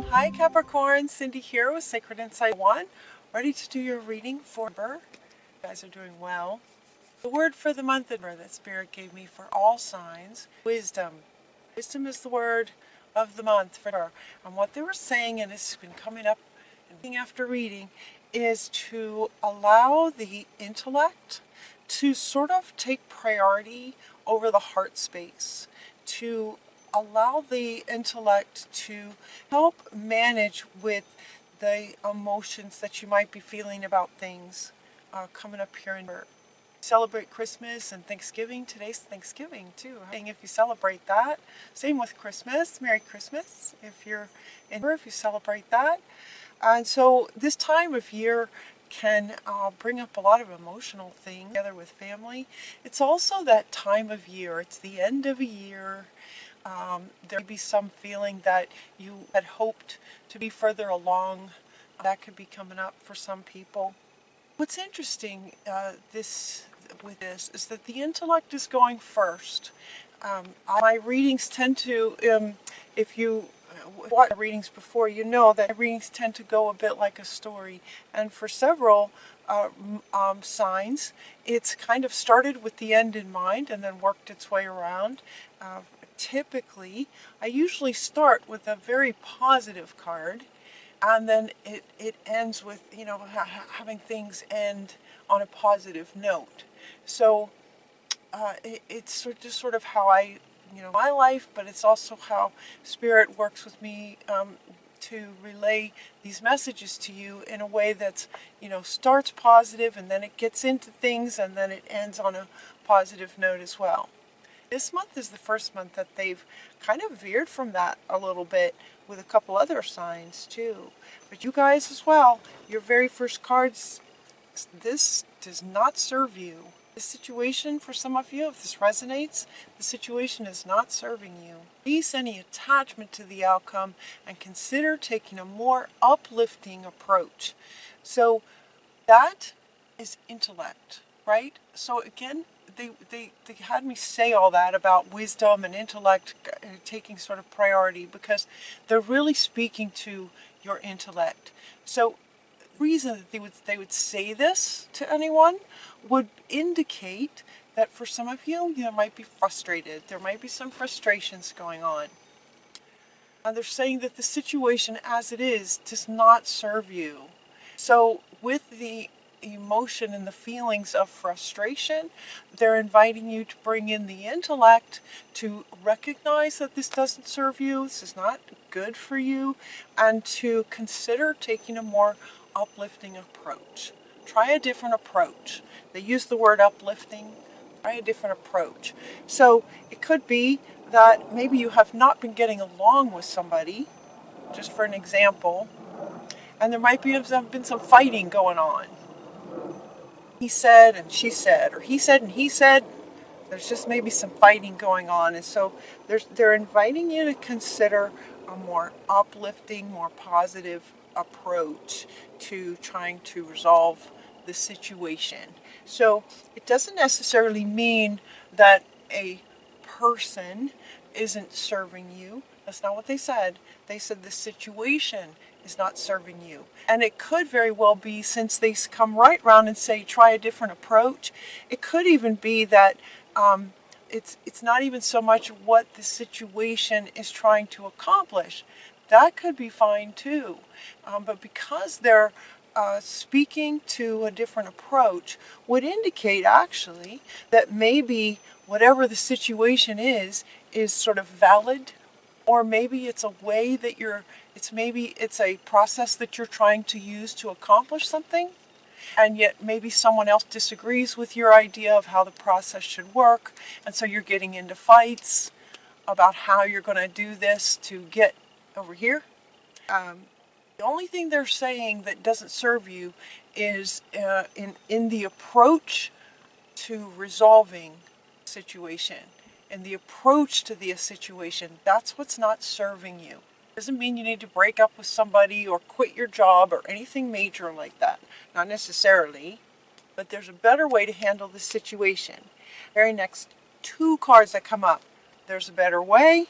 Hi Capricorn, Cindy here with Sacred Insight 1, ready to do your reading for November. You guys are doing well. The word for the month that Spirit gave me for all signs, wisdom. Wisdom is the word of the month for her. And what they were saying, and it's been coming up after reading, is to allow the intellect to sort of take priority over the heart space, to allow the intellect to help manage with the emotions that you might be feeling about things coming up here in November. Celebrate Christmas and Thanksgiving. Today's Thanksgiving too. If you celebrate that, same with Christmas. Merry Christmas if you celebrate that. And so this time of year can bring up a lot of emotional things together with family. It's also that time of year. It's the end of a year. There may be some feeling that you had hoped to be further along. That could be coming up for some people. What's interesting with this is that the intellect is going first. My readings tend to, if you watch readings before, you know that readings tend to go a bit like a story. And for several signs, it's kind of started with the end in mind and then worked its way around. Typically, I usually start with a very positive card, and then it ends with, having things end on a positive note. So it's just sort of how I, my life, but it's also how Spirit works with me to relay these messages to you in a way that's, starts positive and then it gets into things and then it ends on a positive note as well. This month is the first month that they've kind of veered from that a little bit with a couple other signs too. But you guys as well, your very first cards, this does not serve you. This situation, for some of you, if this resonates, the situation is not serving you. Release any attachment to the outcome and consider taking a more uplifting approach. So that is intellect, right? So again, they had me say all that about wisdom and intellect taking sort of priority because they're really speaking to your intellect. So the reason that they would say this to anyone would indicate that for some of you, you might be frustrated. There might be some frustrations going on. And they're saying that the situation as it is does not serve you. So with the emotion and the feelings of frustration, they're inviting you to bring in the intellect to recognize that this doesn't serve you, this is not good for you, and to consider taking a more uplifting approach. Try a different approach. They use the word uplifting. Try a different approach. So it could be that maybe you have not been getting along with somebody, just for an example, and there might have been some fighting going on. He said and she said, or he said and he said. There's just maybe some fighting going on, and so they're inviting you to consider a more uplifting, more positive approach to trying to resolve the situation. So it doesn't necessarily mean that a person isn't serving you. That's not what they said. They said the situation is not serving you. And it could very well be, since they come right round and say try a different approach, it could even be that it's not even so much what the situation is trying to accomplish. That could be fine too. But because they're speaking to a different approach would indicate actually that maybe whatever the situation is sort of valid, or maybe it's a way that it's a process that you're trying to use to accomplish something, and yet maybe someone else disagrees with your idea of how the process should work, and so you're getting into fights about how you're going to do this to get over here. The only thing they're saying that doesn't serve you is in the approach to resolving the situation. And the approach to the situation, that's what's not serving you. Doesn't mean you need to break up with somebody or quit your job or anything major like that. Not necessarily, but there's a better way to handle the situation. Very next two cards that come up. There's a better way.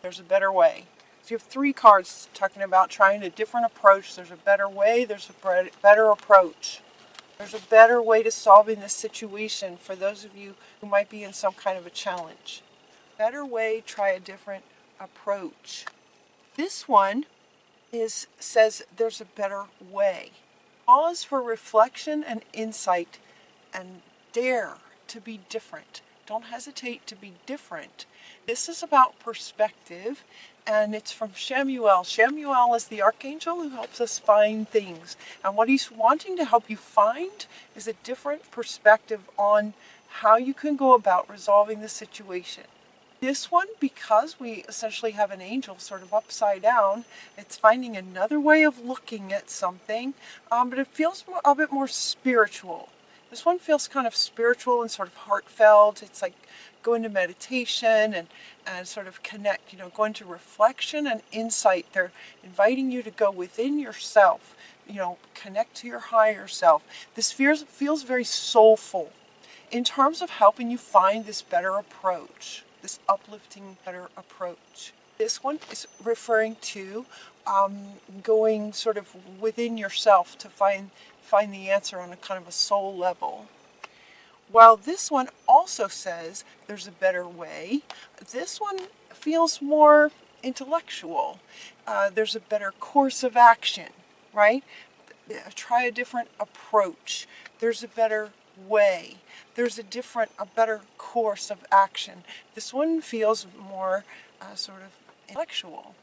There's a better way. So you have 3 cards talking about trying a different approach. There's a better way, there's a better approach. There's a better way to solving this situation for those of you who might be in some kind of a challenge. Better way, try a different approach. This one says there's a better way. Pause for reflection and insight and dare to be different. Don't hesitate to be different. This is about perspective, and it's from Shamuel. Shamuel is the archangel who helps us find things. And what he's wanting to help you find is a different perspective on how you can go about resolving the situation. This one, because we essentially have an angel sort of upside down, it's finding another way of looking at something, but it feels a bit more spiritual. This one feels kind of spiritual and sort of heartfelt. It's like go into meditation and sort of connect, go into reflection and insight. They're inviting you to go within yourself, connect to your higher self. This feels very soulful in terms of helping you find this better approach, this uplifting, better approach. This one is referring to going sort of within yourself to find the answer on a kind of a soul level. While this one also says there's a better way, this one feels more intellectual. There's a better course of action, right? Try a different approach. There's a better way. There's a better course of action. This one feels more sort of intellectual.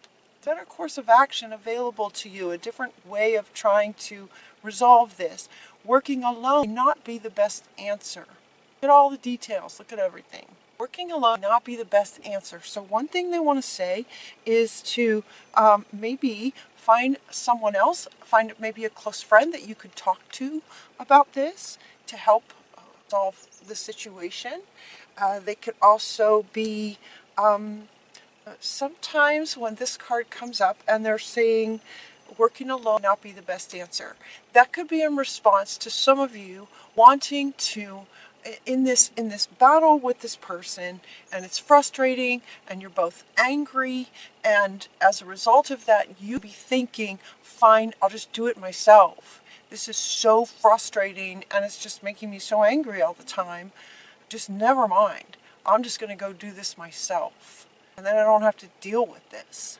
Better course of action available to you, a different way of trying to resolve this. Working alone may not be the best answer. Look at all the details, look at everything. Working alone may not be the best answer. So one thing they want to say is to maybe find someone else, find maybe a close friend that you could talk to about this to help solve the situation. They could also be sometimes when this card comes up and they're saying working alone may not be the best answer. That could be in response to some of you wanting to in this battle with this person, and it's frustrating and you're both angry, and as a result of that you be thinking, fine, I'll just do it myself. This is so frustrating and it's just making me so angry all the time. Just never mind. I'm just going to go do this myself. And then I don't have to deal with this.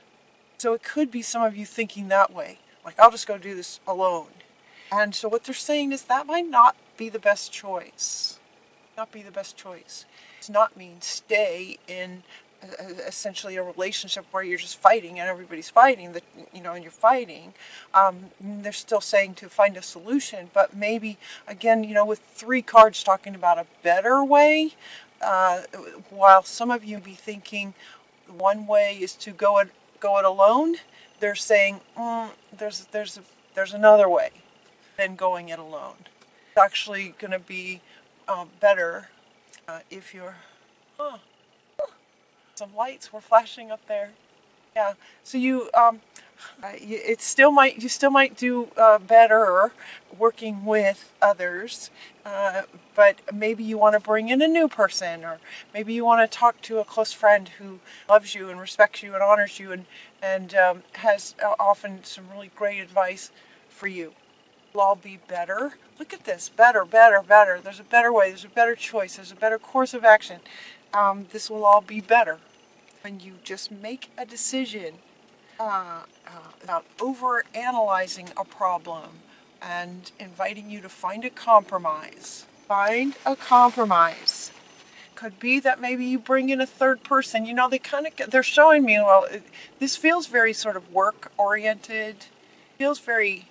So it could be some of you thinking that way. Like, I'll just go do this alone. And so what they're saying is that might not be the best choice. Not be the best choice. It does not mean stay in essentially a relationship where you're just fighting and everybody's fighting, and you're fighting. They're still saying to find a solution, but maybe, again, with 3 cards talking about a better way, while some of you be thinking one way is to go it alone, they're saying there's another way than going it alone. It's actually going to be better if you're some lights were flashing up there. Yeah, so you still might do better working with others, but maybe you want to bring in a new person, or maybe you want to talk to a close friend who loves you and respects you and honors you and has often some really great advice for you. It'll all be better. Look at this, better. There's a better way, there's a better choice, there's a better course of action. This will all be better when you just make a decision about over-analyzing a problem and inviting you to find a compromise. Find a compromise. Could be that maybe you bring in a third person. They're showing me, this feels very sort of work-oriented. Feels very,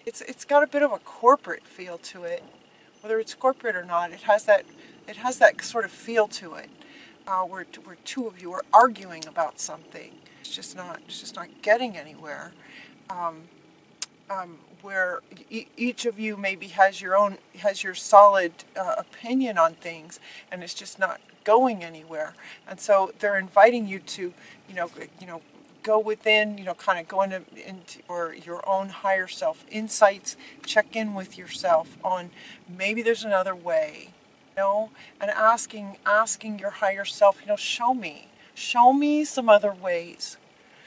it's got a bit of a corporate feel to it. Whether it's corporate or not, it has that sort of feel to it. Where 2 of you are arguing about something. It's just not getting anywhere. Where each of you maybe has your solid opinion on things, and it's just not going anywhere. And so they're inviting you to, go within, kind of go into your own higher self insights. Check in with yourself on maybe there's another way. And asking your higher self, show me some other ways.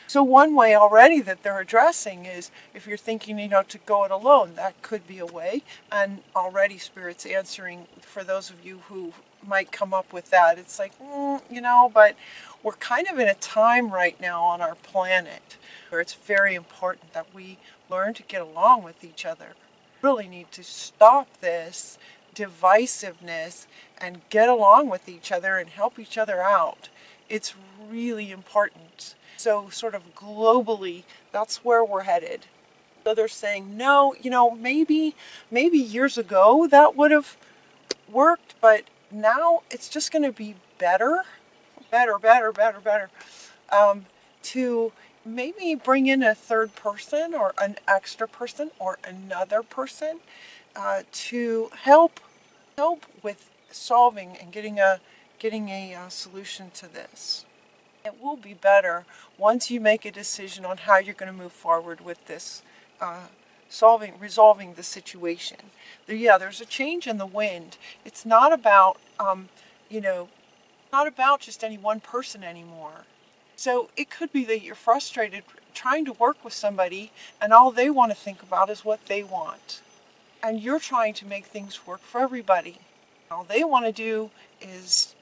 So one way already that they're addressing is if you're thinking, to go it alone, that could be a way. And already Spirit's answering for those of you who might come up with that. It's like, but we're kind of in a time right now on our planet where it's very important that we learn to get along with each other. We really need to stop this divisiveness and get along with each other and help each other out. It's really important. So sort of globally, that's where we're headed. So they're saying, no, maybe years ago that would have worked, but now it's just going to be better, to maybe bring in a third person or an extra person or another person to help with solving and getting a solution to this. It will be better once you make a decision on how you're going to move forward with this, resolving the situation. There's a change in the wind. It's not about, not about just any one person anymore. So it could be that you're frustrated trying to work with somebody and all they want to think about is what they want. And you're trying to make things work for everybody. All they want to do is,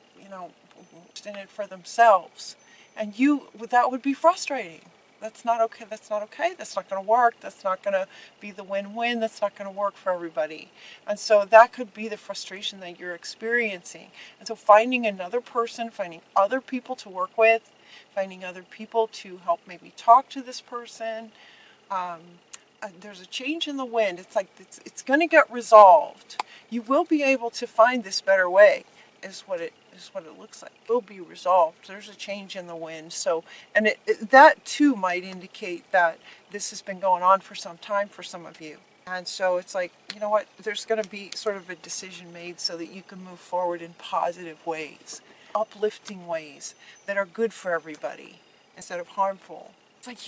in it for themselves. And that would be frustrating. That's not okay. That's not okay. That's not going to work. That's not going to be the win-win. That's not going to work for everybody. And so that could be the frustration that you're experiencing. And so finding another person, finding other people to work with, finding other people to help maybe talk to this person. There's a change in the wind. It's like it's going to get resolved. You will be able to find this better way, is what it looks like. It will be resolved. There's a change in the wind. So, and that too might indicate that this has been going on for some time for some of you. And so it's like, there's going to be sort of a decision made so that you can move forward in positive ways, uplifting ways that are good for everybody instead of harmful. It's like,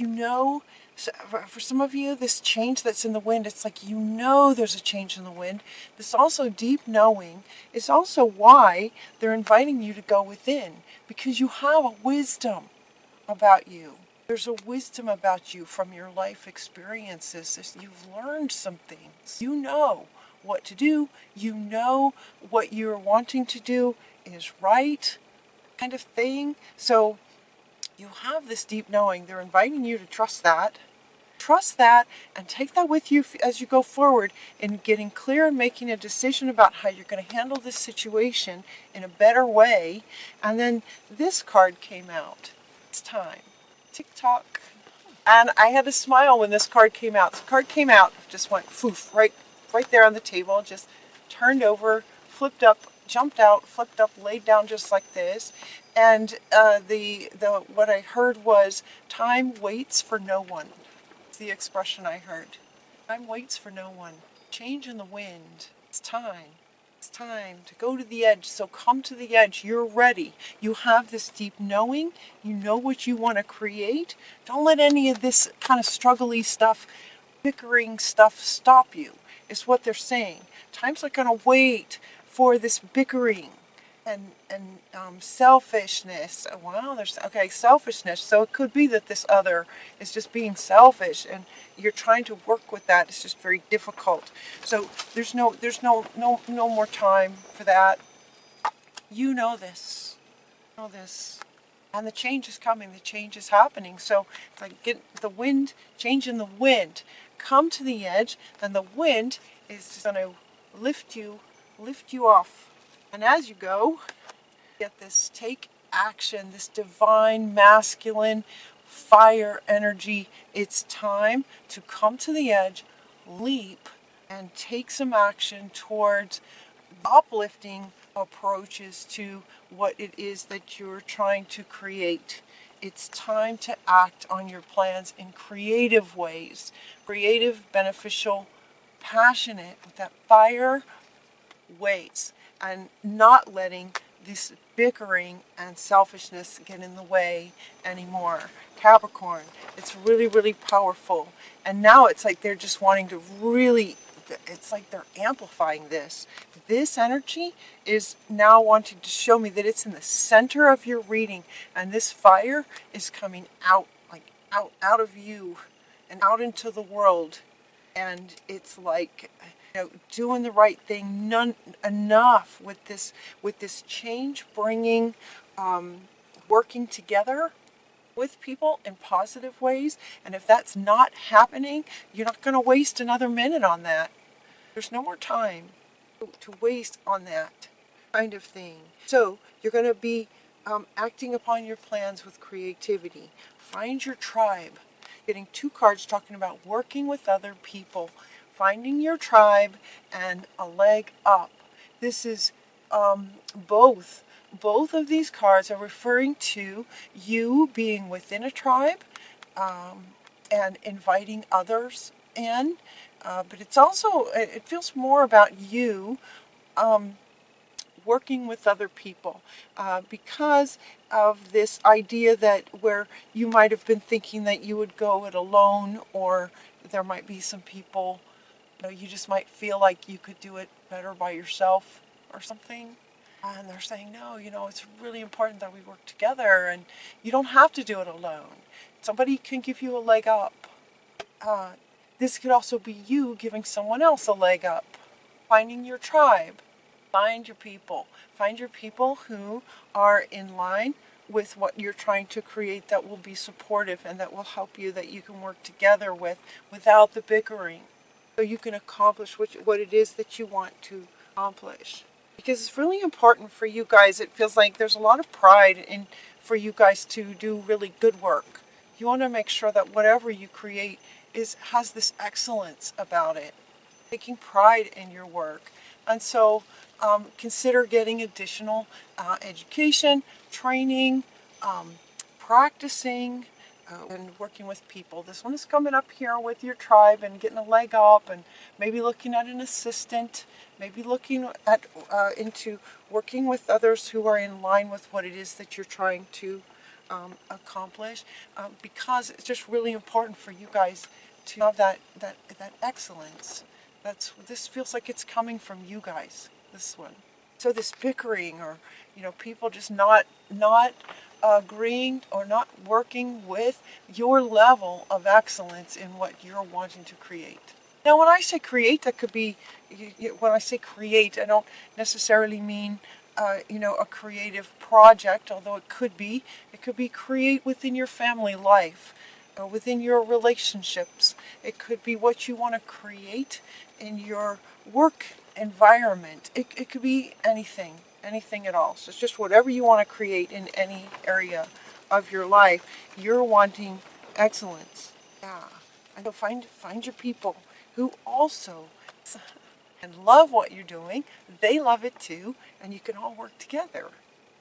for some of you, this change that's in the wind, it's like, there's a change in the wind. This also deep knowing is also why they're inviting you to go within, because you have a wisdom about you. There's a wisdom about you from your life experiences. You've learned some things. You know what to do. You know what you're wanting to do is right, kind of thing. So you have this deep knowing. They're inviting you to trust that. Trust that and take that with you as you go forward in getting clear and making a decision about how you're going to handle this situation in a better way. And then this card came out. It's time. Tick-tock. And I had a smile when this card came out. The card came out, just went poof, right there on the table, just turned over, flipped up, jumped out, flipped up, laid down just like this. And what I heard was, time waits for no one. The expression I heard. Time waits for no one. Change in the wind. It's time. It's time to go to the edge. So come to the edge. You're ready. You have this deep knowing. You know what you want to create. Don't let any of this kind of struggly stuff, bickering stuff stop you. Is what they're saying. Time's not going to wait for this bickering and selfishness. Well, selfishness. So it could be that this other is just being selfish, and you're trying to work with that. It's just very difficult. So there's no more time for that. You know this. And the change is coming. The change is happening. So it's like get the wind, change in the wind. Come to the edge, and the wind is just going to lift you off. And as you go, get this take action, this divine masculine fire energy. It's time to come to the edge, leap, and take some action towards uplifting approaches to what it is that you're trying to create. It's time to act on your plans in creative ways, creative, beneficial, passionate, with that fire ways, and not letting this bickering and selfishness get in the way anymore. Capricorn, it's really, really powerful. And now it's like they're just wanting to really, it's like they're amplifying this. This energy is now wanting to show me that it's in the center of your reading, and this fire is coming out like out of you and out into the world. And it's like, doing the right thing, none enough with this change bringing, working together with people in positive ways. And if that's not happening, you're not going to waste another minute on that. There's no more time to waste on that kind of thing. So you're going to be acting upon your plans with creativity. Find your tribe. Getting 2 cards talking about working with other people, finding your tribe, and a leg up. This is both. Both of these cards are referring to you being within a tribe, and inviting others in. But it's also, it feels more about you working with other people, because of this idea that where you might have been thinking that you would go it alone, or there might be some people, you just might feel like you could do it better by yourself or something. And they're saying, no, it's really important that we work together, and you don't have to do it alone. Somebody can give you a leg up. This could also be you giving someone else a leg up. Finding your tribe. Find your people. Find your people who are in line with what you're trying to create, that will be supportive and that will help you, that you can work together with without the bickering. So you can accomplish what it is that you want to accomplish. Because it's really important for you guys. It feels like there's a lot of pride in for you guys to do really good work. You want to make sure that whatever you create has this excellence about it, taking pride in your work. And so consider getting additional education, training, practicing, and working with people. This one is coming up here with your tribe and getting a leg up, and maybe looking at an assistant, maybe looking at into working with others who are in line with what it is that you're trying to accomplish, because it's just really important for you guys to have that excellence. This feels like it's coming from you guys, this one. So this bickering, or people just not agreeing or not working with your level of excellence in what you're wanting to create. Now, when I say create, that could be, when I say create, I don't necessarily mean a creative project, although it could be create within your family life, within your relationships. It could be what you want to create in your work environment. It could be anything at all. So it's just whatever you want to create in any area of your life. You're wanting excellence. Yeah. And so find your people who also and love what you're doing. They love it too, and you can all work together.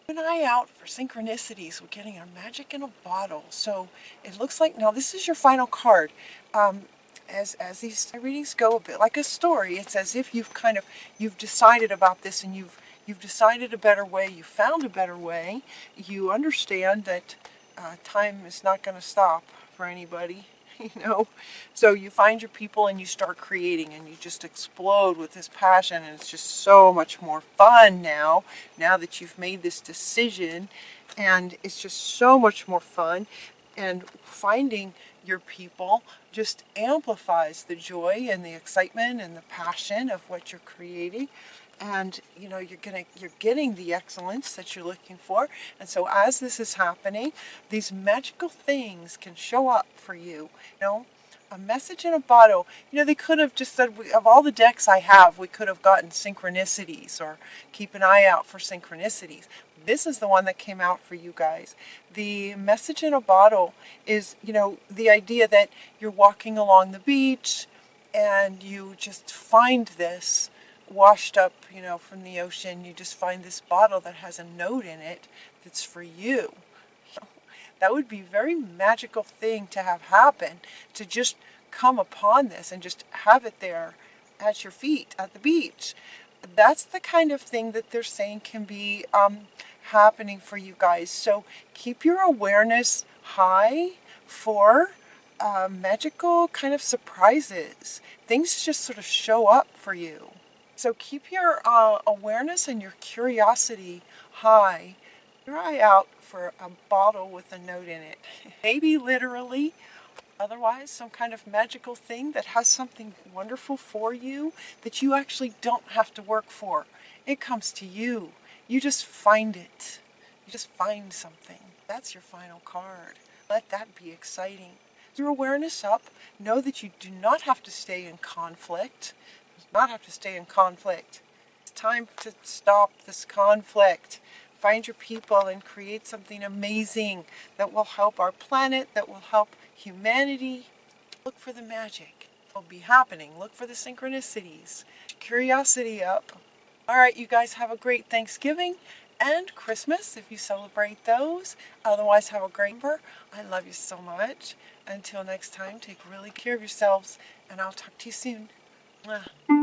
Keep an eye out for synchronicities. We're getting a magic in a bottle. So it looks like, now this is your final card. As these readings go, a bit like a story, it's as if you've decided about this, and you've decided a better way, you found a better way, you understand that time is not going to stop for anybody, so you find your people and you start creating, and you just explode with this passion, and it's just so much more fun now that you've made this decision, and it's just so much more fun. And finding your people just amplifies the joy and the excitement and the passion of what you're creating. And you're getting the excellence that you're looking for. And so as this is happening, these magical things can show up for you. A message in a bottle. They could have just said, of all the decks I have, we could have gotten synchronicities, or keep an eye out for synchronicities. This is the one that came out for you guys. The message in a bottle is, the idea that you're walking along the beach and you just find this washed up, from the ocean. You just find this bottle that has a note in it that's for you. That would be a very magical thing to have happen, to just come upon this and just have it there at your feet at the beach. That's the kind of thing that they're saying can be happening for you guys. So keep your awareness high for magical kind of surprises. Things just sort of show up for you. So keep your awareness and your curiosity high your eye out for a bottle with a note in it. Maybe literally, otherwise some kind of magical thing that has something wonderful for you that you actually don't have to work for. It comes to you. You just find it. You just find something. That's your final card. Let that be exciting. Your awareness up. Know that you do not have to stay in conflict. You do not have to stay in conflict. It's time to stop this conflict. Find your people and create something amazing that will help our planet, that will help humanity. Look for the magic. It will be happening. Look for the synchronicities. Curiosity up. All right, you guys have a great Thanksgiving and Christmas if you celebrate those. Otherwise, have a great number. I love you so much. Until next time, take really care of yourselves, and I'll talk to you soon. Mwah.